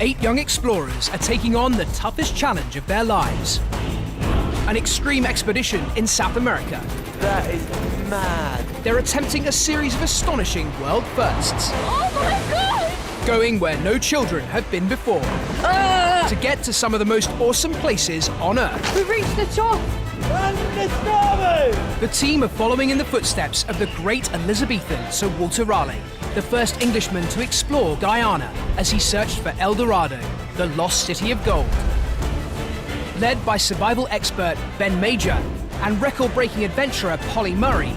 8 young explorers are taking on the toughest challenge of their lives. An extreme expedition in South America. That is mad. They're attempting a series of astonishing world firsts. Oh my God! Going where no children have been before. To get to some of the most awesome places on Earth. We've reached the top! The team are following in the footsteps of the great Elizabethan Sir Walter Raleigh, the first Englishman to explore Guyana as he searched for El Dorado, the lost city of gold. Led by survival expert Ben Major and record-breaking adventurer Polly Murray,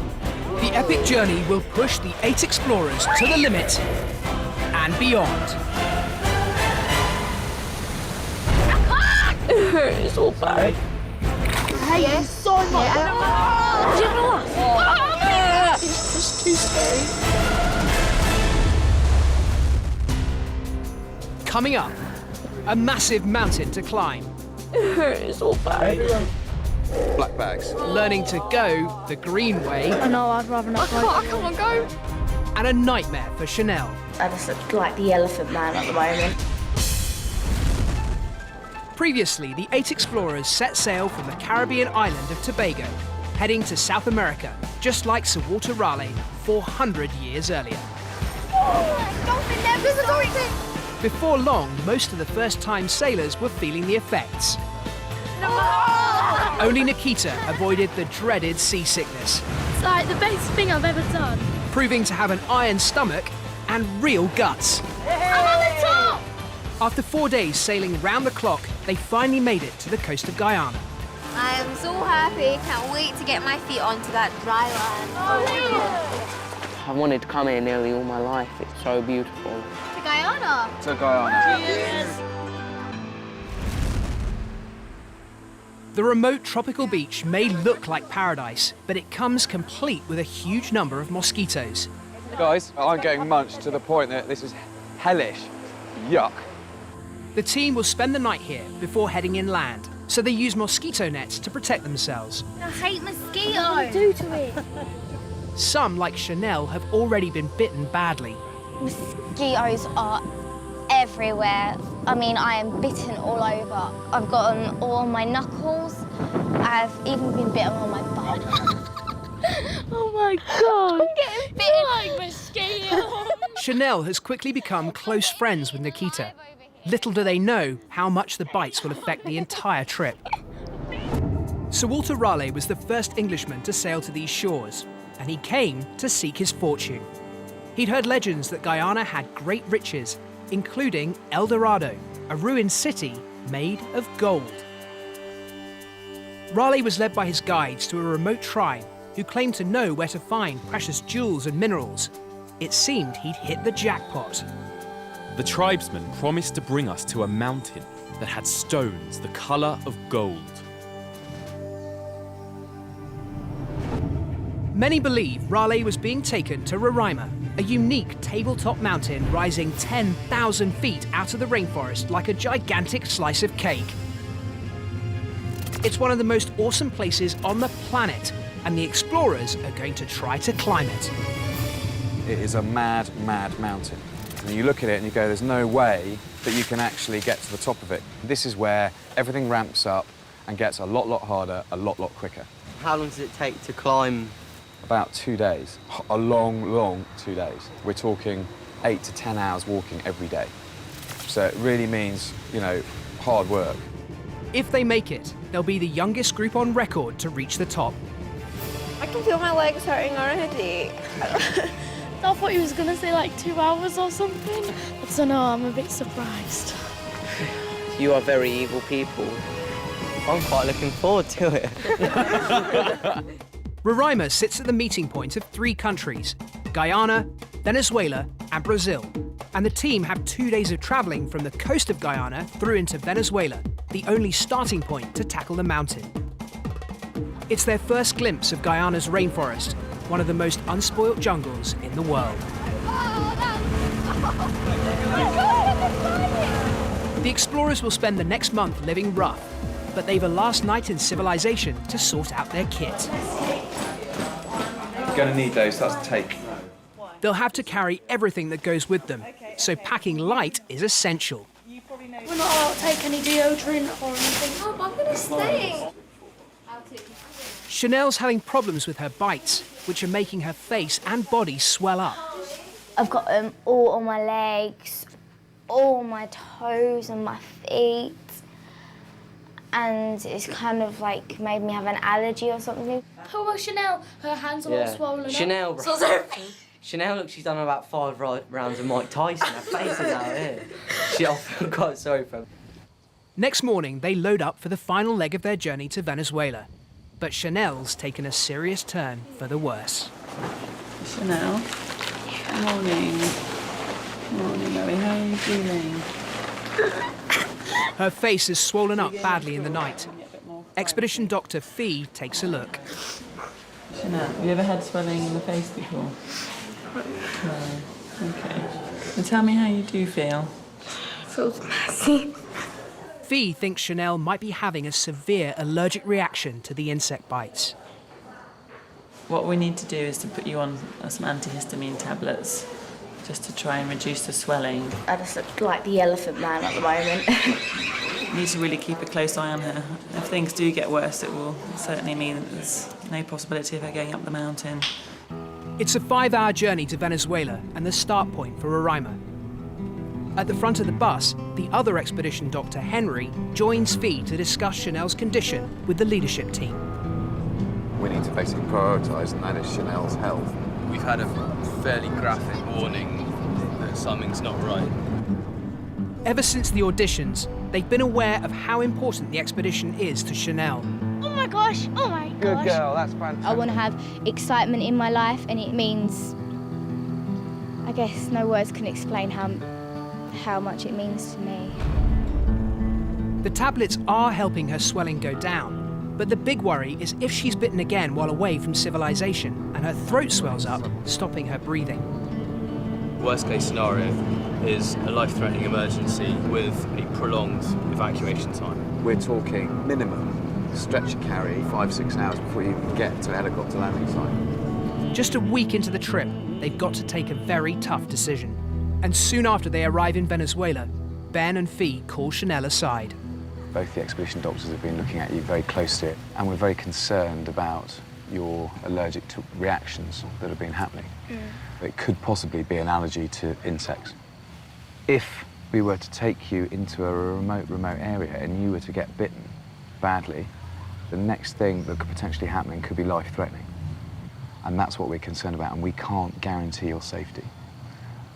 the epic journey will push the 8 explorers to the limit and beyond. It hurts so bad. I hate you so much. Do you know what? It's just too scary. Coming up, a massive mountain to climb. It hurts so bad. Black bags. Learning to go the green way. I know, I'd rather not go. I can't go. And a nightmare for Chanel. I just look like the Elephant Man at the moment. Previously, the 8 explorers set sail from the Caribbean island of Tobago, heading to South America, just like Sir Walter Raleigh 400 years earlier. Dolphin, there's a dolphin! Before long, most of the first-time sailors were feeling the effects. Only Nikita avoided the dreaded seasickness, It's like the best thing I've ever done. proving to have an iron stomach and real guts. I'm on the top! After 4 days sailing round the clock, they finally made it to the coast of Guyana. I am so happy. Can't wait to get my feet onto that dry land. I wanted to come here nearly all my life. It's so beautiful. To Guyana. To Guyana. Cheers. The remote tropical beach may look like paradise, but it comes complete with a huge number of mosquitoes. Guys, I'm getting munched to the point that this is hellish. Yuck. The team will spend the night here before heading inland, so they use mosquito nets to protect themselves. I hate mosquitoes. What do you do to it? Some, like Chanel, have already been bitten badly. Mosquitoes are everywhere. I mean, I am bitten all over. I've gotten all on my knuckles. I've even been bitten on my butt. Oh my God! I'm getting bitten. Like mosquitoes! Chanel has quickly become close friends with Nikita. Little do they know how much the bites will affect the entire trip. Sir Walter Raleigh was the first Englishman to sail to these shores, and he came to seek his fortune. He'd heard legends that Guyana had great riches, including El Dorado, a ruined city made of gold. Raleigh was led by his guides to a remote tribe who claimed to know where to find precious jewels and minerals. It seemed he'd hit the jackpot. The tribesmen promised to bring us to a mountain that had stones the colour of gold. Many believe Raleigh was being taken to Roraima, a unique tabletop mountain rising 10,000 feet out of the rainforest like a gigantic slice of cake. It's one of the most awesome places on the planet, and the explorers are going to try to climb it. It is a mad, mad mountain. And you look at it and you go, there's no way that you can actually get to the top of it. This is where everything ramps up and gets a lot harder, a lot quicker. How long does it take to climb? About 2 days. A long 2 days. We're talking 8 to 10 hours walking every day. So it really means, you know, hard work. If they make it, they'll be the youngest group on record to reach the top. I can feel my legs hurting already. I thought he was going to say like 2 hours or something. I don't know, I'm a bit surprised. You are very evil people. I'm quite looking forward to it. Roraima sits at the meeting point of 3 countries, Guyana, Venezuela, and Brazil. And the team have 2 days of traveling from the coast of Guyana through into Venezuela, the only starting point to tackle the mountain. It's their first glimpse of Guyana's rainforest, one of the most unspoilt jungles in the world. The explorers will spend the next month living rough, but they've a last night in civilization to sort out their kit. You're going to need those, that's take. They'll have to carry everything that goes with them, so packing light is essential. rather not take any deodorant or anything. Oh, I'm gonna stay. Chanel's having problems with her bites, which are making her face and body swell up. I've got them all on my legs, all my toes and my feet. And it's kind of like made me have an allergy or something. Poor about Chanel, her hands are all swollen Chanel, up. bro. Chanel, look, she's done about 5 rounds of Mike Tyson. Her face is out here. I feel quite sorry for her. Next morning, they load up for the final leg of their journey to Venezuela. But Chanel's taken a serious turn for the worse. Chanel, morning. Morning, Mary, how are you feeling? Her face is swollen up badly in the night. Expedition Dr. Fee takes a look. Chanel, have you ever had swelling in the face before? No. Okay. Now tell me how you do feel. It feels messy. Fee thinks Chanel might be having a severe allergic reaction to the insect bites. What we need to do is to put you on some antihistamine tablets just to try and reduce the swelling. I just look like the elephant man at the moment. You need to really keep a close eye on her. If things do get worse, it will certainly mean that there's no possibility of her going up the mountain. It's a 5-hour journey to Venezuela and the start point for Roraima. At the front of the bus, the other expedition doctor, Henry, joins Fee to discuss Chanel's condition with the leadership team. We need to basically prioritise, and that is Chanel's health. We've had a fairly graphic warning that something's not right. Ever since the auditions, they've been aware of how important the expedition is to Chanel. Oh my gosh, oh my gosh. Good girl, that's fantastic. I want to have excitement in my life, and it means, I guess no words can explain how much it means to me. The tablets are helping her swelling go down, but the big worry is if she's bitten again while away from civilization and her throat swells up, stopping her breathing. Worst case scenario is a life-threatening emergency with a prolonged evacuation time. We're talking minimum stretcher carry 5-6 hours before you even get to a helicopter landing site. Just a week into the trip, they've got to take a very tough decision. And soon after they arrive in Venezuela, Ben and Fee call Chanel aside. Both the expedition doctors have been looking at you very closely, and we're very concerned about your allergic reactions that have been happening. It could possibly be an allergy to insects. If we were to take you into a remote area and you were to get bitten badly, the next thing that could potentially happen could be life-threatening. And that's what we're concerned about, and we can't guarantee your safety.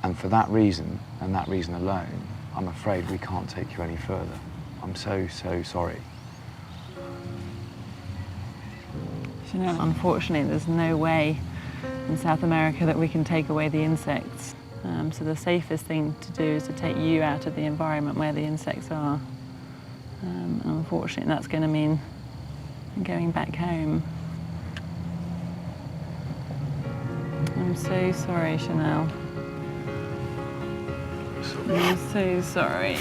And for that reason, and that reason alone, I'm afraid we can't take you any further. I'm so, so sorry. Chanel, unfortunately, there's no way in South America that we can take away the insects. So the safest thing to do is to take you out of the environment where the insects are. Unfortunately, that's going to mean going back home. I'm so sorry, Chanel. I'm so sorry.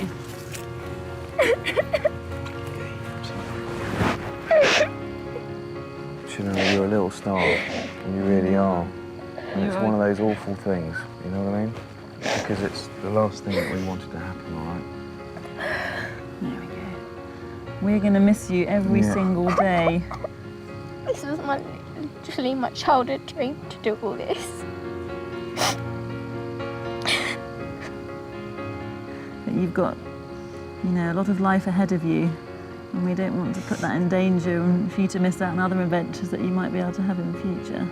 Chanel, you're a little star, and you really are. And it's one of those awful things, you know what I mean? Because it's the last thing that we wanted to happen, all right? There we go. We're going to miss you every single day. This was literally my childhood dream to do all this. But you've got, you know, a lot of life ahead of you, and we don't want to put that in danger and for you to miss out on other adventures that you might be able to have in the future.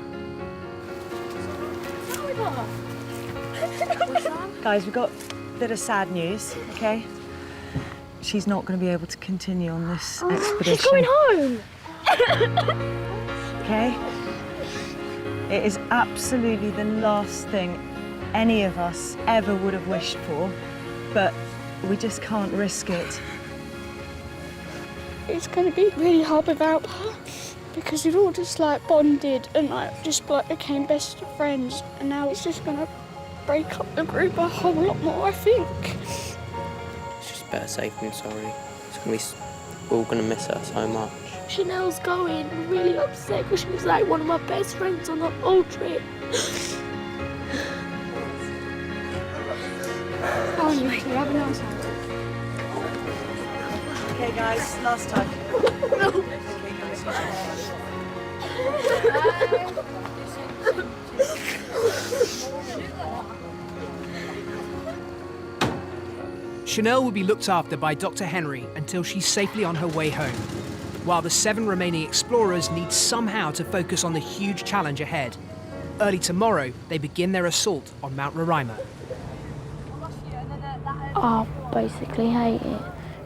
Guys, we've got a bit of sad news, okay? She's not going to be able to continue on this expedition. She's going home! Okay? It is absolutely the last thing any of us ever would have wished for, but we just can't risk it. It's going to be really hard without her, because we've all just like bonded and like just like became best of friends, and now it's just going to break up the group a whole lot more, I think. It's just better safe than sorry. We're all going to miss her so much. Chanel's going. I'm really upset because she was like one of my best friends on the whole trip. Oh, anyway, have a nice time. Okay, guys, last time. Chanel will be looked after by Dr. Henry until she's safely on her way home, while the 7 remaining explorers need somehow to focus on the huge challenge ahead. Early tomorrow, they begin their assault on Mount Roraima. I basically hate it.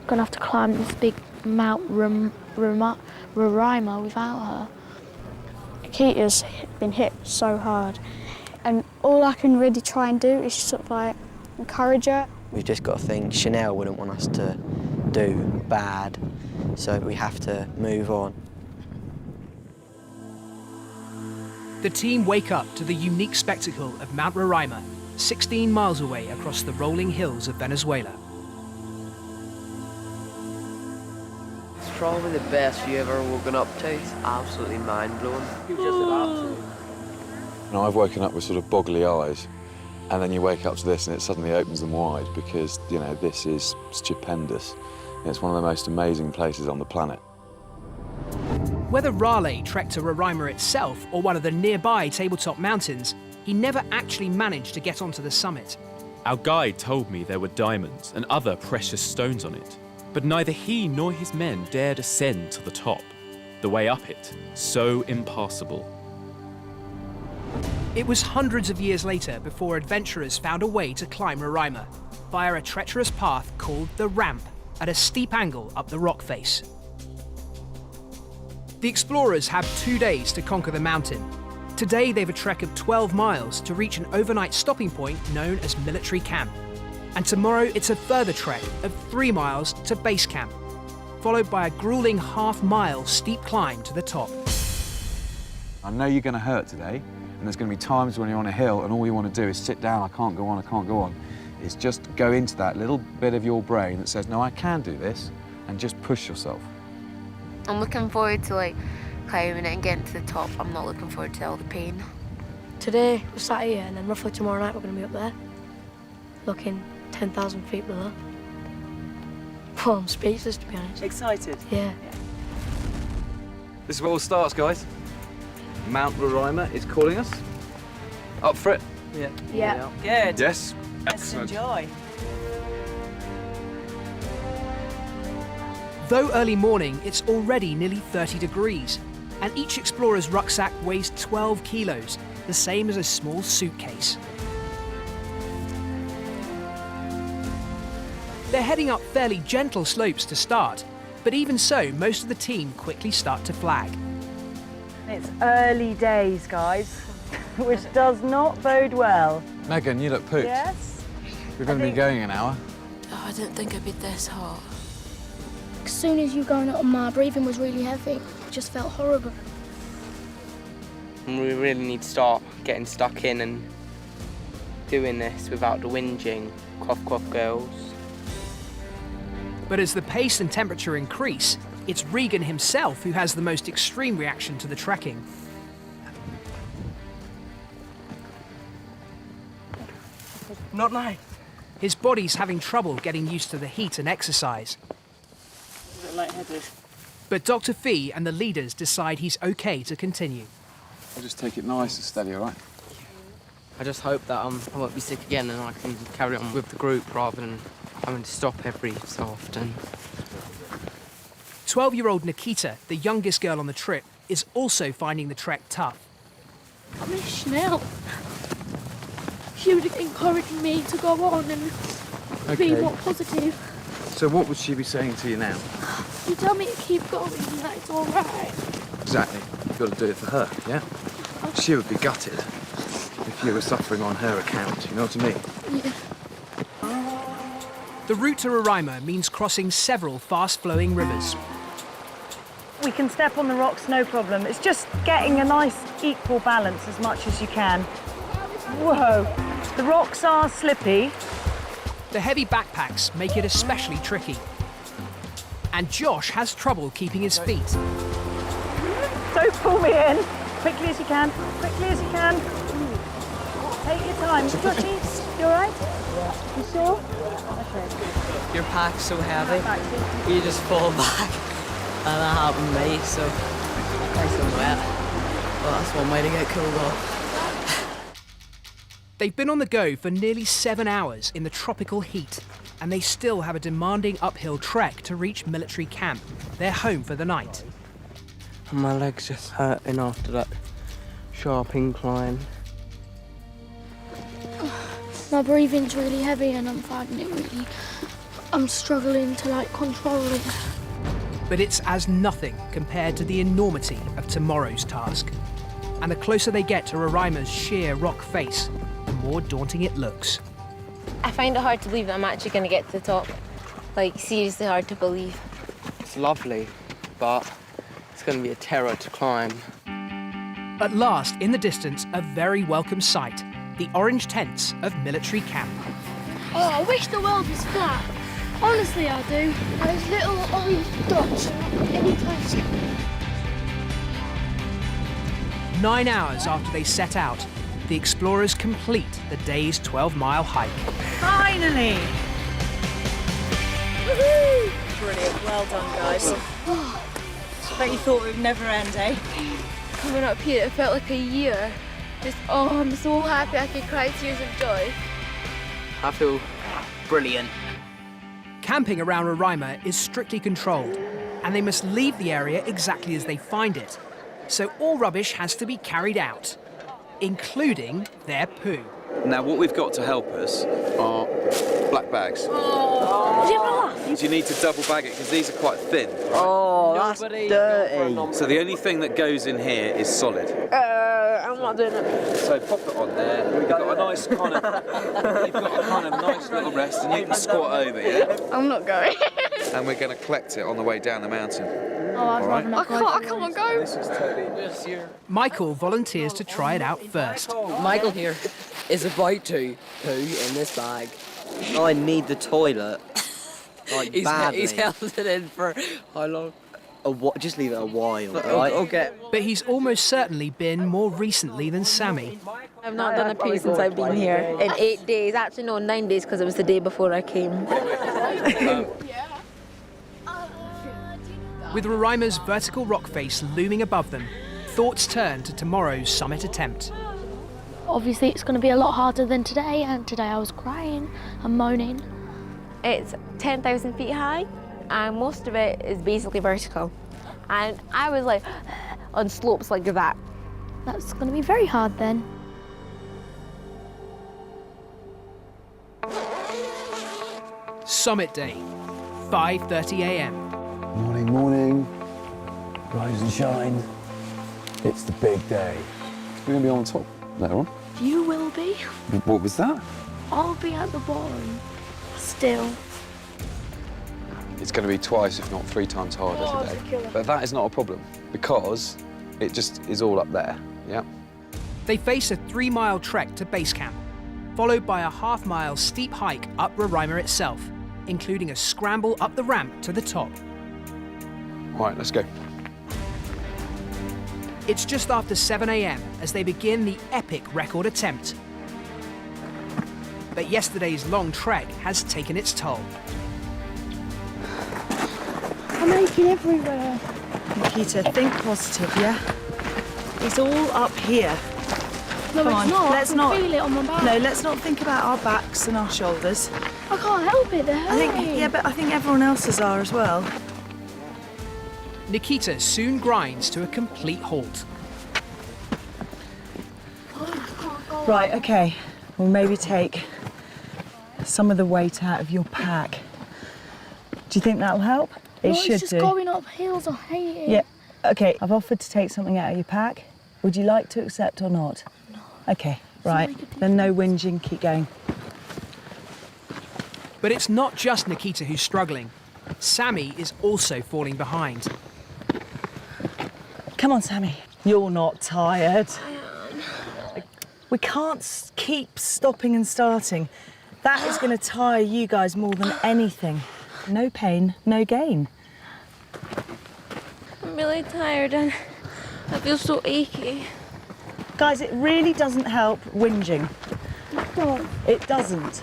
Gonna have to climb this big Mount Roraima without her. Nikita's been hit so hard, and all I can really try and do is sort of like encourage her. We've just got to think Chanel wouldn't want us to do bad, so we have to move on. The team wake up to the unique spectacle of Mount Roraima, 16 miles away across the rolling hills of Venezuela. It's probably the best view I've ever woken up to. It's absolutely mind-blowing. He was just about to. You know, I've woken up with sort of boggly eyes, and then you wake up to this and it suddenly opens them wide because, you know, this is stupendous. It's one of the most amazing places on the planet. Whether Raleigh trekked to Roraima itself or one of the nearby tabletop mountains, he never actually managed to get onto the summit. Our guide told me there were diamonds and other precious stones on it, but neither he nor his men dared ascend to the top. The way up it, so impassable. It was hundreds of years later before adventurers found a way to climb Roraima via a treacherous path called the Ramp at a steep angle up the rock face. The explorers have 2 days to conquer the mountain. Today they've a trek of 12 miles to reach an overnight stopping point known as Military Camp. And tomorrow it's a further trek of 3 miles to base camp, followed by a grueling half-mile steep climb to the top. I know you're going to hurt today, and there's going to be times when you're on a hill and all you want to do is sit down, I can't go on, I can't go on. It's just go into that little bit of your brain that says, no, I can do this, and just push yourself. I'm looking forward to like climbing it and getting to the top. I'm not looking forward to all the pain. Today we're sat here, and then roughly tomorrow night we're going to be up there, looking 10,000 feet below. Well, I'm speechless, to be honest. Excited? Yeah. This is where all starts, guys. Mount Roraima is calling us. Up for it? Yeah. Yeah. Good. Yes. Let's Excellent. enjoy. Though early morning, it's already nearly 30 degrees, and each explorer's rucksack weighs 12 kilos, the same as a small suitcase. They're heading up fairly gentle slopes to start, but even so, most of the team quickly start to flag. It's early days, guys, which does not bode well. Megan, you look pooped. Yes? We're going to be going an hour. Oh, I didn't think it'd be this hot. As soon as you going up, my breathing was really heavy. It just felt horrible. We really need to start getting stuck in and doing this without the whinging. Cough, cough, girls. But as the pace and temperature increase, it's Regan himself who has the most extreme reaction to the trekking. Not nice. His body's having trouble getting used to the heat and exercise. A bit lightheaded. But Dr. Fee and the leaders decide he's okay to continue. I'll just take it nice and steady, all right? I just hope that I won't be sick again and I can carry on with the group rather than having to stop every so often. 12-year-old Nikita, the youngest girl on the trip, is also finding the trek tough. I miss Chanel. She would encourage me to go on and be more positive. So what would she be saying to you now? You tell me to keep going and that it's all right. Exactly. You've got to do it for her, yeah? She would be gutted if you were suffering on her account, you know what I mean? Yeah. The route to Roraima means crossing several fast-flowing rivers. We can step on the rocks, no problem. It's just getting a nice equal balance as much as you can. Whoa, the rocks are slippy. The heavy backpacks make it especially tricky. And Josh has trouble keeping his feet. Don't pull me in. Quickly as you can, quickly as you can. Take your time, Joshy. You alright? Yeah. You sure? Okay. Your pack's so heavy, you just fall back. And that happened to me, so nice and wet. Well, that's one way to get cooled off. They've been on the go for nearly 7 hours in the tropical heat, and they still have a demanding uphill trek to reach military camp, their home for the night. And my legs just hurting after that sharp incline. My breathing's really heavy and I'm finding it really... I'm struggling to, like, control it. But it's as nothing compared to the enormity of tomorrow's task. And the closer they get to Roraima's sheer rock face, the more daunting it looks. I find it hard to believe that I'm actually going to get to the top. Like, seriously hard to believe. It's lovely, but it's going to be a terror to climb. At last, in the distance, a very welcome sight. The orange tents of military camp. Oh, I wish the world was flat. Honestly, I do. Those little orange dots are not any closer. 9 hours after they set out, the explorers complete the day's 12-mile hike. Finally! Woohoo! Brilliant, well done, guys. Bet you thought it would never end, eh? Coming up here, it felt like a year. Just, oh, I'm so happy I could cry tears of joy. I feel brilliant. Camping around Roraima is strictly controlled, and they must leave the area exactly as they find it. So all rubbish has to be carried out, including their poo. Now, what we've got to help us are black bags. So you need to double bag it because these are quite thin. Right? Oh, that's dirty. So the only thing that goes in here is solid. I'm not doing it. So pop it on there. You've got a nice kind of, you've got a kind of nice little rest, and you can squat over, yeah. I'm not going. And we're going to collect it on the way down the mountain. Oh, I'd rather not go. I can't go. This is totally. Michael volunteers to try it out first. Michael here is about to poo in this bag. I need the toilet. Like, badly. He's held it in for how long? Just leave it a while, right? Okay. But he's almost certainly been more recently than Sammy. I've not done a poo since I've been here in 8 days. Actually, no, 9 days because it was the day before I came. With Roraima's vertical rock face looming above them, thoughts turn to tomorrow's summit attempt. Obviously, it's going to be a lot harder than today, and today I was crying and moaning. It's 10,000 feet high, and most of it is basically vertical. And I was like on slopes like that. That's going to be very hard then. Summit day, 5:30 a.m. Morning, morning. Rise and shine. It's the big day. We're going to be on top later on. You will be. What was that? I'll be at the bottom. Still. It's going to be twice, if not 3 times harder today. But that is not a problem because it just is all up there. Yeah. They face a 3-mile trek to base camp, followed by a half-mile steep hike up Roraima itself, including a scramble up the ramp to the top. All right, let's go. It's just after 7 a.m. as they begin the epic record attempt. But yesterday's long trek has taken its toll. I'm aching everywhere. Nikita, think positive, yeah? It's all up here. No, Come it's on, not. let's I can not feel it on my back. No, let's not think about our backs and our shoulders. I can't help it. They're hurting. Yeah, but I think everyone else's are as well. Nikita soon grinds to a complete halt. Right, okay. We'll maybe take some of the weight out of your pack. Do you think that'll help? It should it's just do. going up hills. I hate it. Yeah. Okay, I've offered to take something out of your pack. Would you like to accept or not? No. Okay, right. Then no whinging, keep going. But it's not just Nikita who's struggling. Sammy is also falling behind. Come on, Sammy. You're not tired. We can't keep stopping and starting. That is going to tire you guys more than anything. No pain, no gain. I'm really tired and I feel so achy. Guys, it really doesn't help whinging. It doesn't.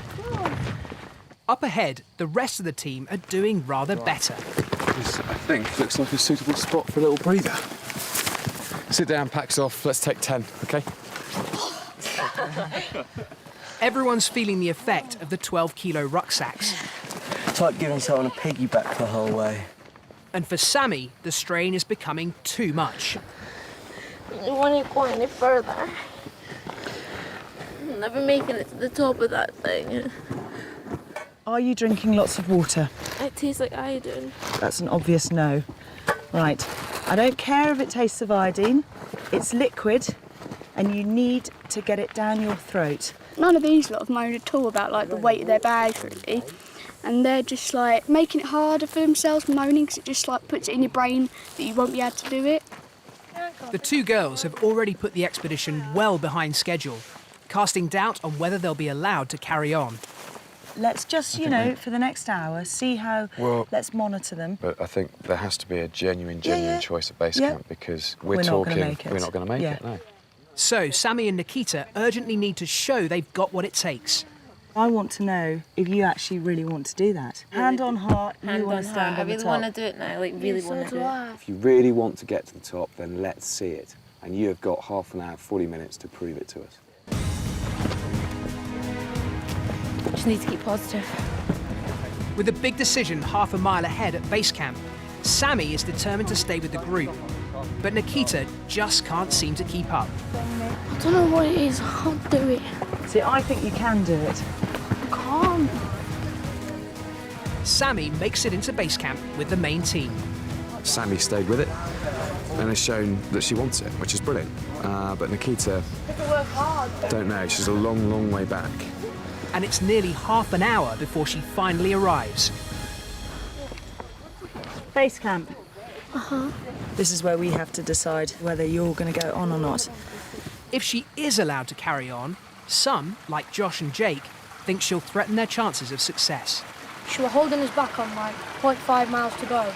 Up ahead, the rest of the team are doing rather better. This, I think, looks like a suitable spot for a little breather. Sit down, packs off, let's take 10, OK? Everyone's feeling the effect of the 12-kilo rucksacks. It's like giving someone a piggyback the whole way. And for Sammy, the strain is becoming too much. I want to go any further. I'm never making it to the top of that thing. Are you drinking lots of water? It tastes like iodine. That's an obvious no. Right, I don't care if it tastes of iodine. It's liquid, and you need to get it down your throat. None of these lot have moaned at all about like the weight of their bag, really. And they're just like making it harder for themselves, moaning, because it just like puts it in your brain that you won't be able to do it. The two girls have already put the expedition well behind schedule, casting doubt on whether they'll be allowed to carry on. Let's just, you know, for the next hour, see how, let's monitor them. But I think there has to be a genuine choice at base camp, because we're not talking, gonna make it. we're not going to make it, no. So Sammy and Nikita urgently need to show they've got what it takes. I want to know if you actually really want to do that. Hand on heart, you want to stand on the top. I really want to do it now, like really want to do it. If you really want to get to the top, then let's see it. And you have got half an hour, 40 minutes to prove it to us. Just need to keep positive. With a big decision half a mile ahead at base camp, Sammy is determined to stay with the group. But Nikita just can't seem to keep up. I don't know what it is, I can't do it. See, I think you can do it. I can't. Sammy makes it into base camp with the main team. Sammy stayed with it and has shown that she wants it, which is brilliant. But Nikita, don't know, she's a long, long way back. And it's nearly half an hour before she finally arrives. Base camp. Uh-huh. This is where we have to decide whether you're going to go on or not. If she is allowed to carry on, some, like Josh and Jake, think she'll threaten their chances of success. She was holding us back on like 0.5 miles to go.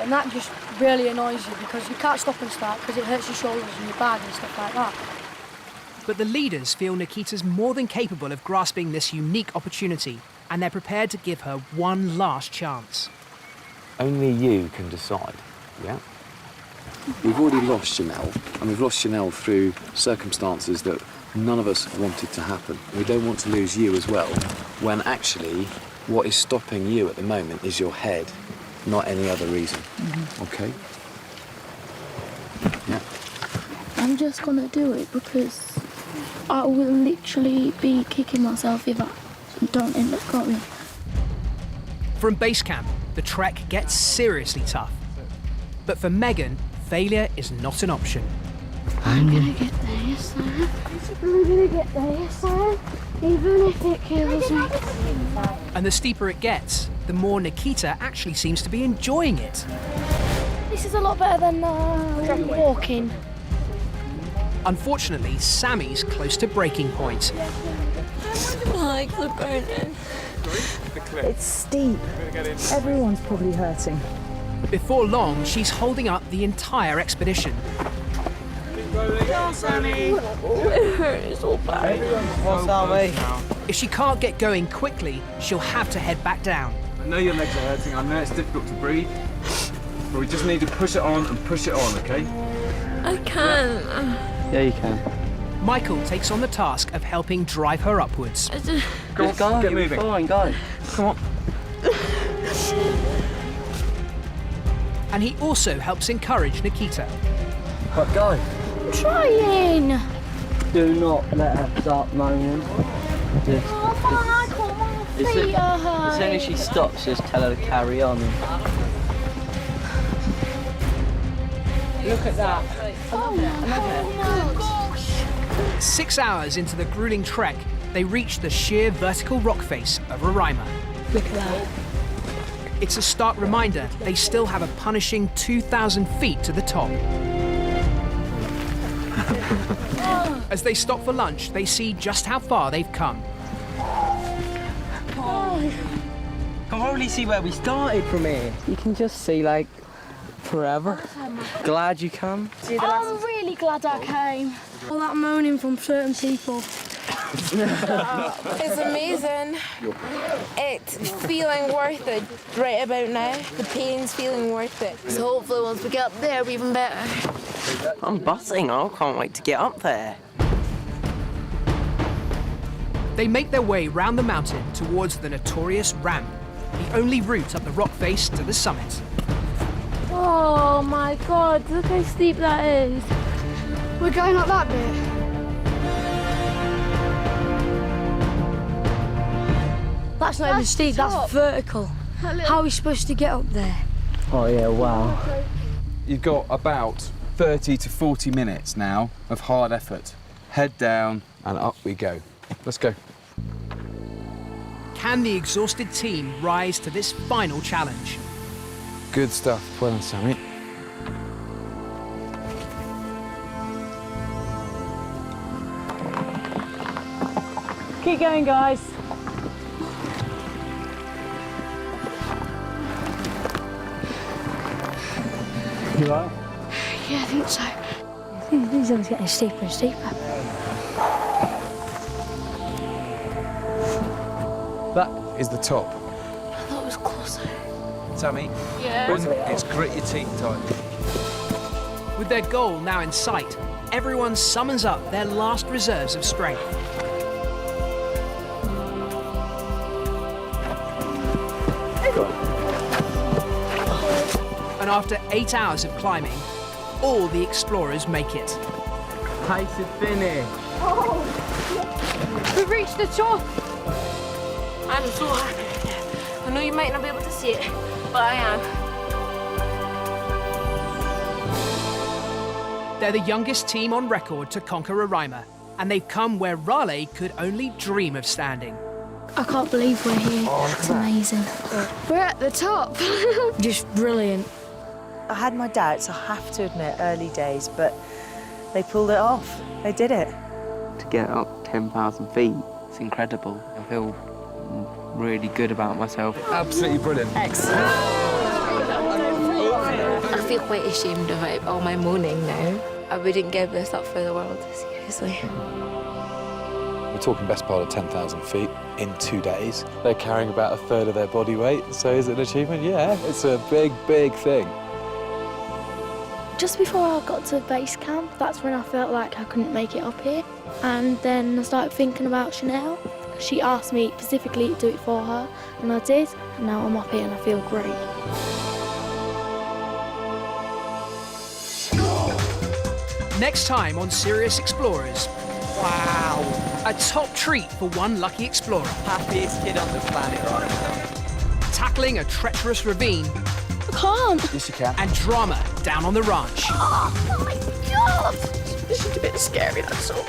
And that just really annoys you because you can't stop and start because it hurts your shoulders and your back and stuff like that. But the leaders feel Nikita's more than capable of grasping this unique opportunity, and they're prepared to give her one last chance. Only you can decide, yeah? We've already lost Janelle, and we've lost Janelle through circumstances that none of us wanted to happen. We don't want to lose you as well, when actually what is stopping you at the moment is your head, not any other reason, OK? Yeah. I'm just gonna do it because I will literally be kicking myself if I don't end up going. From base camp, the trek gets seriously tough. But for Megan, failure is not an option. I'm gonna get there, yes I am. I'm gonna get there, yes I am. Even if it kills me. And the steeper it gets, the more Nikita actually seems to be enjoying it. This is a lot better than walking. Unfortunately, Sammy's close to breaking point. My legs are burning. It's steep. Everyone's probably hurting. Before long, she's holding up the entire expedition. Go, Sammy! It hurts so bad. If she can't get going quickly, she'll have to head back down. I know your legs are hurting, I know it's difficult to breathe, but we just need to push it on and push it on, OK? I can't. Yeah, you can. Michael takes on the task of helping drive her upwards. Go on, go, get moving. Fine, go. Come on. And he also helps encourage Nikita. But go. Trying! Do not let her start moaning. Just, Michael, my feet are hurting. as soon as she stops, just tell her to carry on. Look at that. Oh, gosh. 6 hours into the grueling trek, they reach the sheer vertical rock face of Roraima. Look at that. It's a stark reminder they still have a punishing 2,000 feet to the top. As they stop for lunch, they see just how far they've come. I can probably see where we started from here. You can just see, like, forever. Glad you come. I'm really glad I came. All that moaning from certain people. It's amazing. It's feeling worth it right about now. The pain's feeling worth it. So hopefully once we get up there, it'll be even better. I'm buzzing. I can't wait to get up there. They make their way round the mountain towards the notorious ramp, the only route up the rock face to the summit. Oh my God, look how steep that is. We're going up that bit. That's not even steep, that's vertical. How are we supposed to get up there? Oh yeah, wow. You've got about 30 to 40 minutes now of hard effort. Head down and up we go. Let's go. Can the exhausted team rise to this final challenge? Good stuff. Well done, Sammy. Keep going, guys. You all right? Yeah, I think so. These are getting steeper and steeper. That is the top. I thought it was closer. Sammy? Yeah. It's grit your teeth time. With their goal now in sight, everyone summons up their last reserves of strength. And after 8 hours of climbing, all the explorers make it. Pace to finish. We've reached the top. I'm so happy. I know you might not be able to see it, but I am. They're the youngest team on record to conquer Roraima, and they've come where Raleigh could only dream of standing. I can't believe we're here. It's amazing. We're at the top. Just brilliant. I had my doubts, I have to admit, early days, but they pulled it off. They did it. To get up 10,000 feet, it's incredible. I feel really good about myself. Absolutely brilliant. Excellent. I feel quite ashamed of all my moaning now. I wouldn't give this up for the world, seriously. We're talking best part of 10,000 feet in 2 days. They're carrying about a third of their body weight, so is it an achievement? Yeah, it's a big, big thing. Just before I got to base camp, that's when I felt like I couldn't make it up here. And then I started thinking about Chanel. She asked me specifically to do it for her, and I did. And now I'm up here and I feel great. Next time on Serious Explorers, wow, a top treat for one lucky explorer. Happiest kid on the planet right now. Tackling a treacherous ravine. I can't. Yes, you can. And drama down on the ranch. Oh my God! This is a bit scary, that's all.